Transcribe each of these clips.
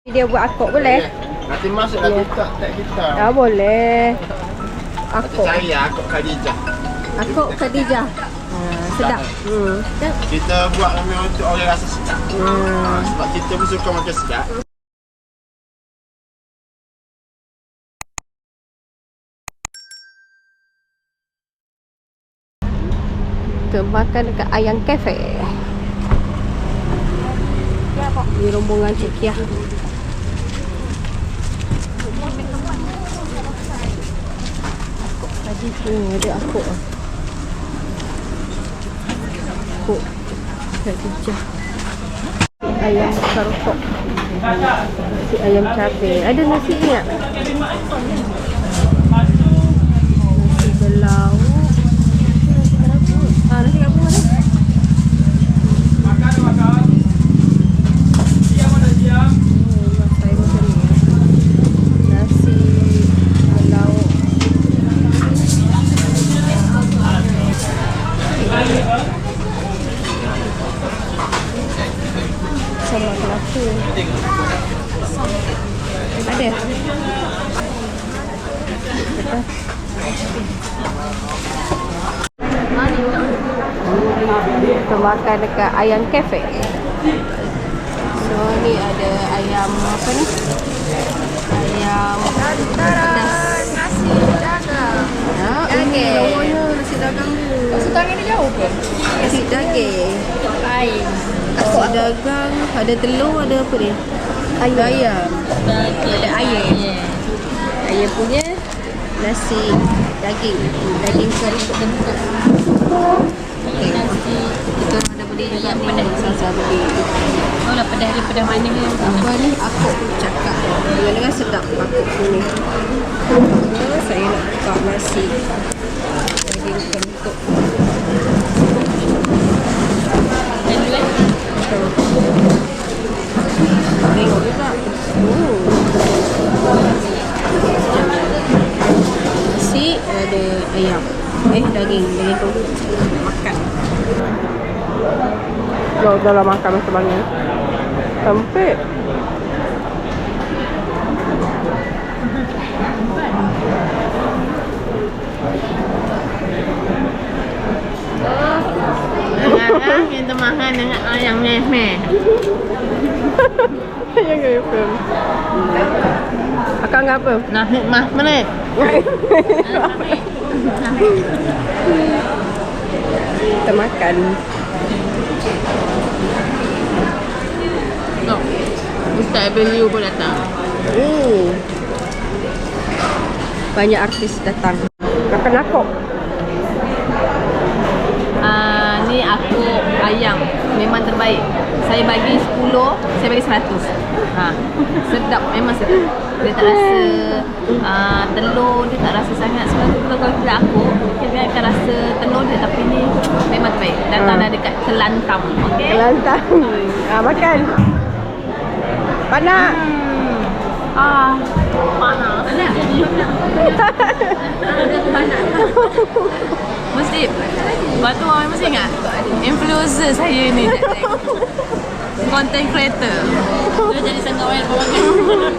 Dia buat akok boleh? Nanti masuk dalam TikTok tag kita. Ya boleh. Kita Akok. cari akok Khadijah. Akok Khadijah. Sedap. Kita buat memang untuk orang rasa sedap. Sebab kita pun suka makan sedap. Kita makan dekat Ayam Cafe. Ni rombongan Cik Kia. Tadi ada akok. Akok Khadijah. Ayam keropok. Nasi ayam cabai. Ada nasi ni tak? Nasi belau. Nasi kampung ada. Sama kelapa. Ada. Kita makan dekat Ayam Cafe. So ni ada ayam apa ni? Ayam pedas. Nasi dagang. Ini lawannya nasi dagang ni. Nasi dagang ni jauh ke? Nasi daging. Lain. Nasi dagang, ada telur, ada apa ni? Ayam. Ada ayam. Ayam punya nasi daging. Daging kari bentuk. Okay. Kita orang ada beli juga pedas. Salsa beli. Oh lah pedas dia pedas mana ni? Apa ni? Akok cakap. Dengan sedap akok ni. Saya nak buka nasi daging bentuk. Dan dua. Tengok juga. Nasi ada ayam. Daging tu. Makan. Dah lah makan macam mana? Sempit. Kita makan dengan ayam meh-meh. Yang ke film. Akak apa? Nasi mas menit. Kita makan. Oh. Ustaz Beliau pun datang. Banyak artis datang. Makan akok. Ni aku ayam memang terbaik. Saya bagi 10, saya bagi 100. Sedap, memang sedap. Dia tak rasa telur, dia tak rasa sangat. Sebab tu kalau kita aku, dia akan rasa telur dia, tapi ni memang terbaik. Datang dah dekat Kelantan, okey? Kelantan. Makan. Panak. Panas. Panas. Mesti. Lepas tu orang mesti ingat influencer saya ni. Content creator. Dia jadi senggawan makan.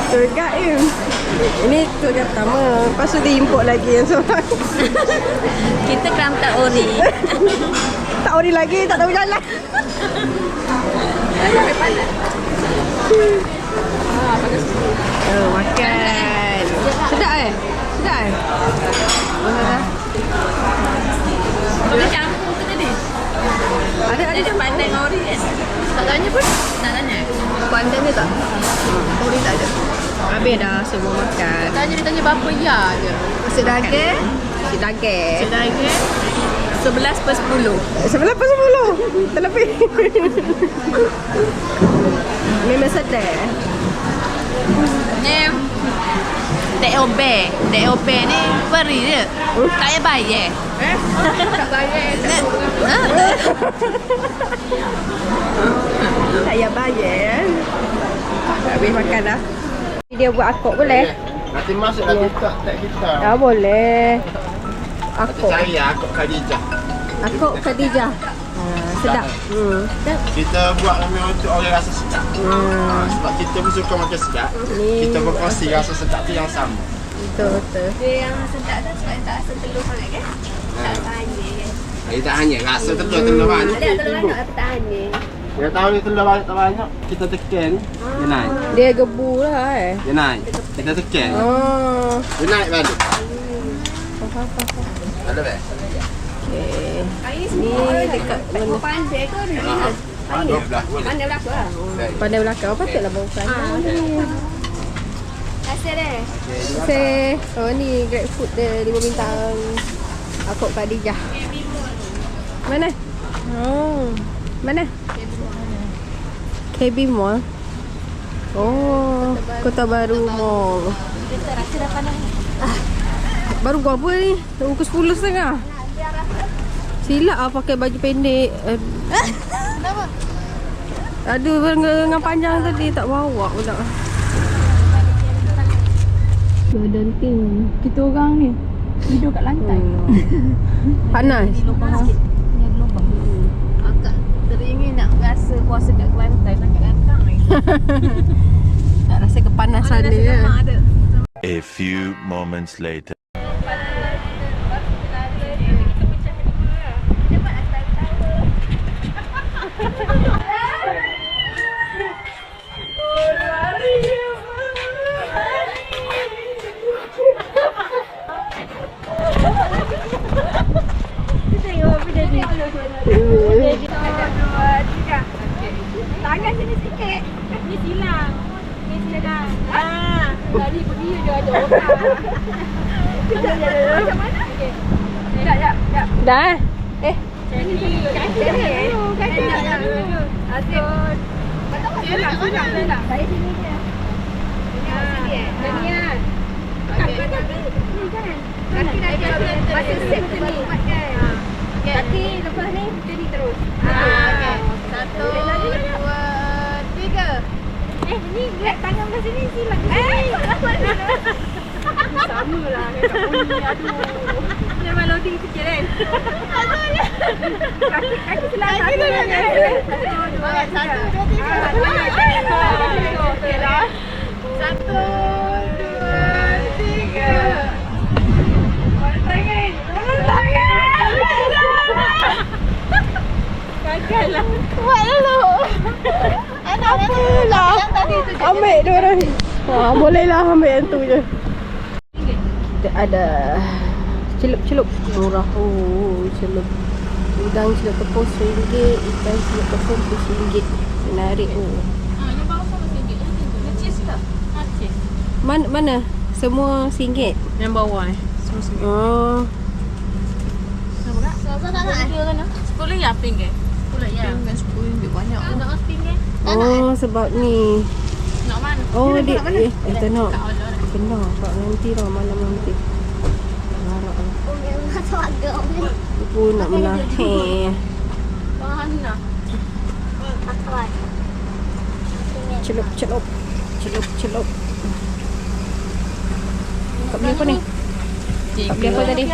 Tour guide. Ini tour yang pertama. Lepas tu dia import lagi yang seorang. Kita Kelantan ori. Tak ori lagi, tak tahu jalan. Sampai panas. Makan. Sedap Sedap Kau campur tu tadi? Ada Ada pandai dengan ori kan? Tak tanya pun? Tak tanya? Pandan dia tak? Ori tak ada. Habis dah semua makan. Dia tanya berapa ya je? Nasi daging. Nasi daging. Nasi daging 11/10. 11/10. Terlebih. Memang sedap. Ni DOB. DOB ni free je. Tak payah bayar. Tak bayar. Tak payah bayar. Habis makan dah. Dia buat akok boleh? Nanti masuk dalam TikTok tag kita. Ya boleh. Kita Akok. cari akok Khadijah. Akok Khadijah. sedap. Kita buat memang untuk orang rasa sedap. Sebab kita pun suka makan sedap. Ni. Kita berkongsi rasa sedap tu yang sama. Betul. Dia yang sedap tu sebab tak rasa telur sangat kan? Tak hanyut kan? Dia tak hanya rasa telur banyak. Ada telur banyak tapi tak hanyut. Dia tahu ni telur banyak tak banyak, kita tekan, dia naik. Dia gebu lah Dia naik. Kita tekan. Oh. Dia naik balik. Ada tak? Okey. Ini Ni semua dekat mana? pandai ke ni? Dua belah. Pandai berlaku lah. Pandai belakang. Patutlah bawa pandai. Rasa deh. Oh ni Grab Food dia 5 bintang. Aku Khadijah. Mana? Oh. Mana? KB Mall. Oh, Kota Baru Mall. Kita rasa dah pandai. Baru gua apa ni? Pukul 10.30. Silap lah pakai baju pendek. Kenapa? Aduh, lengan panjang tadi tak bawa pula. Badan tim. Kita orang ni tidur kat lantai. Panas. Lubang sikit. Ni ada lubang. Agak teringin nak rasa puasa kat lantai nak kat datang ni. Tak rasa kepanasan dia. Ada. A few moments later. Tangan sini sikit. Ni silang. Ni silang. Tadi pergi je ada orang. Macam mana? Okey. Jap. Dah. Sini. Asyik. Silang. Dari sini je. Sini kan. Kaki. Ni kan. Kaki masa set tu ni. Kaki lepas ni jadi terus. Okey. 1, 2, 3. Ni grab tangan belah sini silang. Sama lah kat bunyi. Aduh. Memang loading sikit kan. Kaki silang satu. 1, 2, 3. Okey lah. 1, 2, 3. Gagal lah. Buat dulu. Apalah. Ambil dia orang. Boleh lah ambil yang tu je. Kita ada celup-celup murah. Oh, celup. Udang celup tepung RM1, ikan celup tepung RM2. Menarik. Oh. Yang bawah sama RM1. Yang cheese tak? Cheese. Mana? Semua RM1. Yang bawah ni. Semua RM1. Oh. Kenapa kak? Sama tak nak? RM10 ya pink ke? RM10 ya. Pink kan RM10 banyak. Nak pink eh? Oh, sebab ni. Nak mana? Oh, dia tak nak. Kat awal dah. Kena Kak nanti lah malam nanti. Harap lah. Oh, memang tak agak ni. Aku pun nak melahir. Mana? Akal. Celup. Kak beli apa ni? Kak beli apa tadi?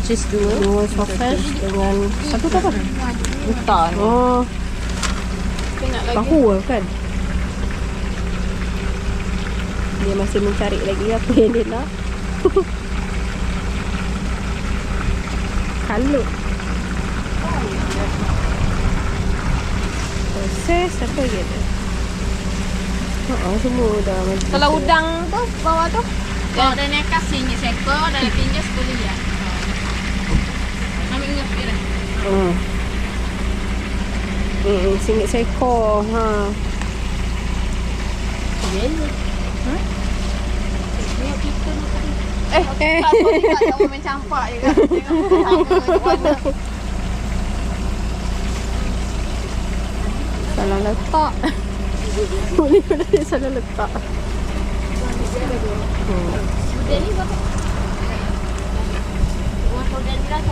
Cheese 2 sausage dengan satu tu apa? Buta ni. Oh, Tengok lagi. tahu lah kan. Dia masih mencari lagi apa yang dia nak. Kalut. Proses apa lagi ada? Semua dah macam Kalau udang tu bawah tu. Kalau dia nak kasih RM1 dan pinjam RM10 ya. Ambil ingat kira. RM1 seekor. Tak main campak je kan. Tengok Salah letak. Boleh dia salah letak. Sudah ni berapa? Wah, sudah ni lah.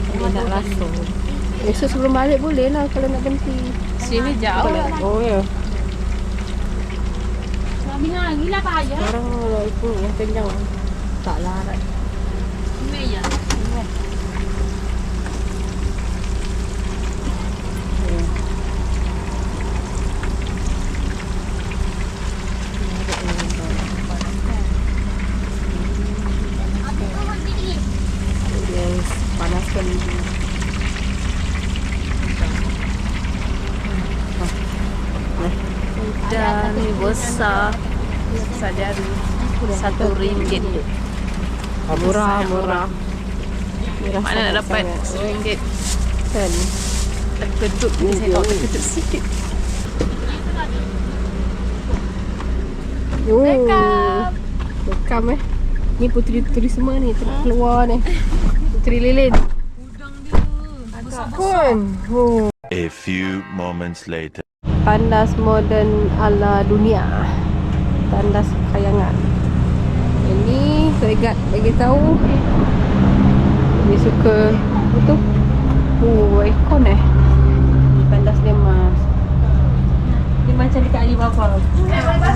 Dia nak langsung. Esok sebelum balik boleh lah kalau nak berhenti. Sini jauh. Oh ya. Nak minum lagi lah Pak Ayah. Sekarang kalau itu yang kenyang tak larat. ada ni besar. Besar jari. RM1. Murah. Murah Mana nak dapat RM1? kan? Terkejut ni saya tahu terkejut sikit. Bekam Ni puteri-puteri semua ni tengah keluar ni. Puteri lilin. Udang dia. Kan? A few moments later. Tandas moden ala dunia. Tandas kayangan. Ini Soegat bagi tahu dia suka apa tu? Aircon Tandas dia mas. Dia macam dekat Alibaba. Alibaba.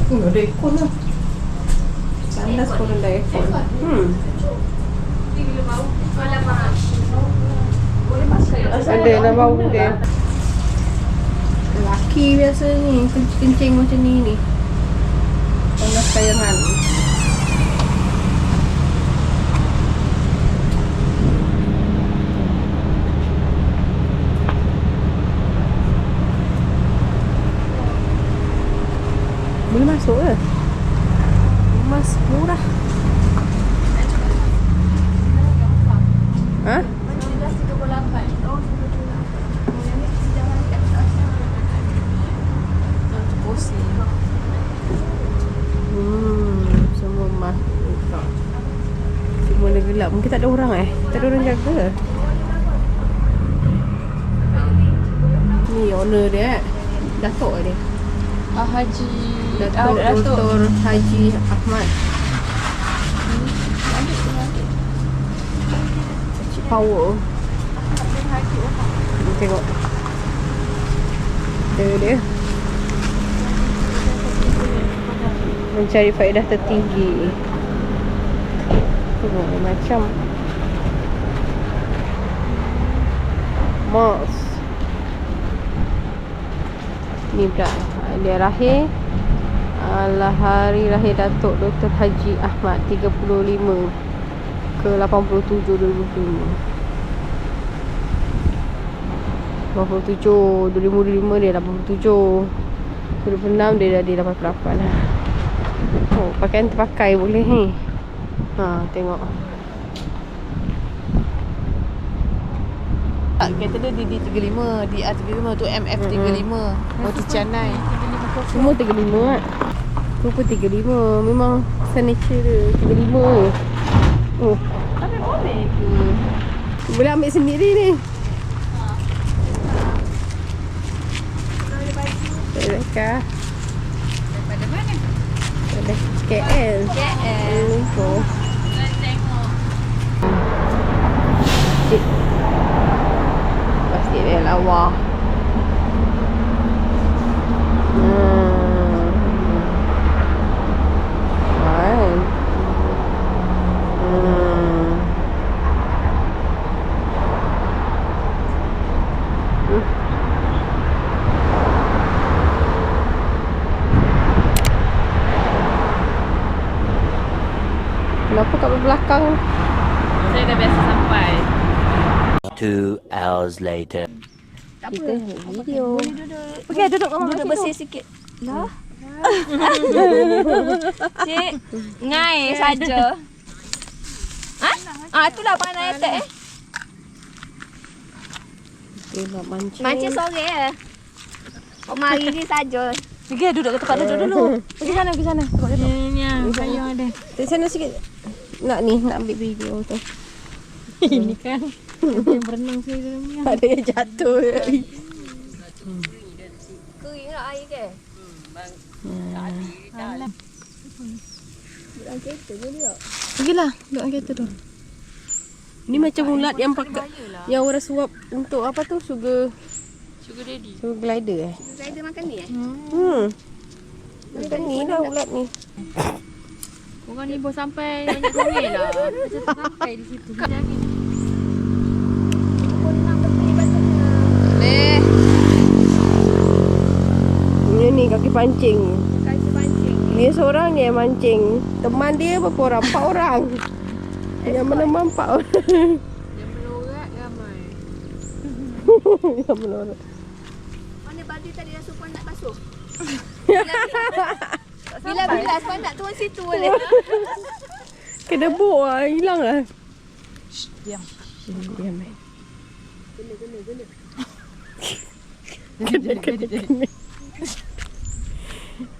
Ada aircon lah. Tandas pun ada aircon. Ada lah bau dia. Lelaki biasa ni kencing macam ni. Tandas kayangan. Boleh masuk ke? Mas murah. Ha? Semua mas buka. Semua dah gelap. Mungkin tak ada orang tak ada orang jaga. Ni owner dia Datuk dia. Haji Datuk Dr. Haji Ahmad. Cik Power. Tengok. Dia mencari faedah tertinggi. Tengok macam Mars. Ni pula dia lahir hari lahir Datuk Dr. Haji Ahmad 35 ke 87 2005. 87 2005 dia 87. 2006 dia dah di 88 lah. Oh, pakaian terpakai boleh tengok. Kereta dia DD35, DR35 tu MF35. Oh tu Canai. Semua 35 kan. Tu pun 35. Memang signature dia 35 je. Oh. Tapi boleh ke? Boleh ambil sendiri ni. Daripada mana? Daripada KL. Oh. Tengok. Pasti dia lawa. Kenapa kat belakang? Saya dah biasa sampai. 2 hours later. Kita video. Okey, duduk mama duduk bersih sikit. Lah. Cik, ngai saja. Itulah pandai attack Kita nak mancing. Macam sore ya. Mari ni saja. Pergi duduk ke tempat duduk dulu. Pergi sana. Tempat duduk. Sayang ada. Di sana sikit. Nak ambil video tu. Ini kan yang berenang saya dalam ni. Ada yang jatuh. Kering nak air ke? Pergilah duduk dalam kereta tu. Ni macam ulat yang pakai yang orang suap untuk apa tu? Sugar daddy. Sugar glider Saya ada makan ni Makan ni lah ulat ni. Orang ni baru sampai banyak sore lah. Macam sampai di situ. Ni kaki pancing. Kaki pancing. Dia seorang ni yang mancing. Teman dia berapa orang? 4 orang. Yang menemani 4 orang. Yang melorat ramai. Yang melorot. Mana baju tadi rasa puan nak basuh? Bila bilas puan nak turun situ boleh. Kena buk lah, hilang lah. Diam. Diam eh. Kena.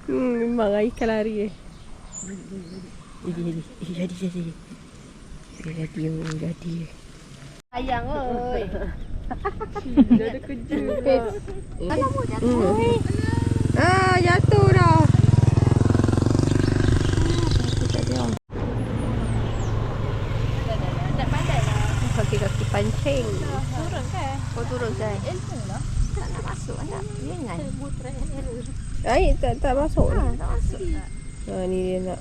Memang Aika lari eh. Jadi. Sayang oi. Dah ada kerja. Kalau mau jatuh. Jatuh dah. Tak pandai lah. Kaki-kaki pancing. Turun kan? Kau turun kan? Ilmu lah. Tak nak masuk tak. Jangan. Air tak masuk ni. Tak masuk tak. Ni dia nak.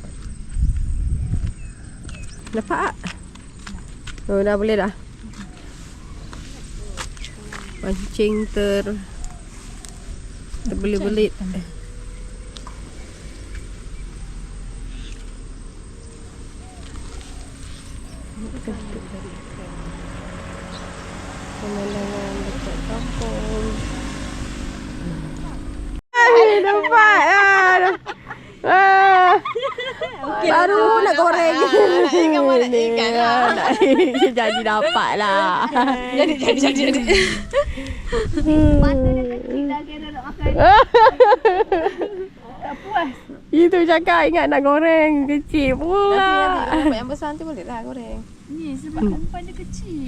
Dapat tak? Oh, dah boleh dah. Pancing terbelit-belit. Pemandangan dekat kampung. Dapat lah. Baru nak goreng. Ikan mana ikan lah. Jadi dapat lah. Jadi. Mata dia kecil dah kira nak makan. Tak puas. Itu cakap ingat nak goreng. Kecil pula. Yang besar nanti boleh lah goreng. Ni sebab umpan dia kecil.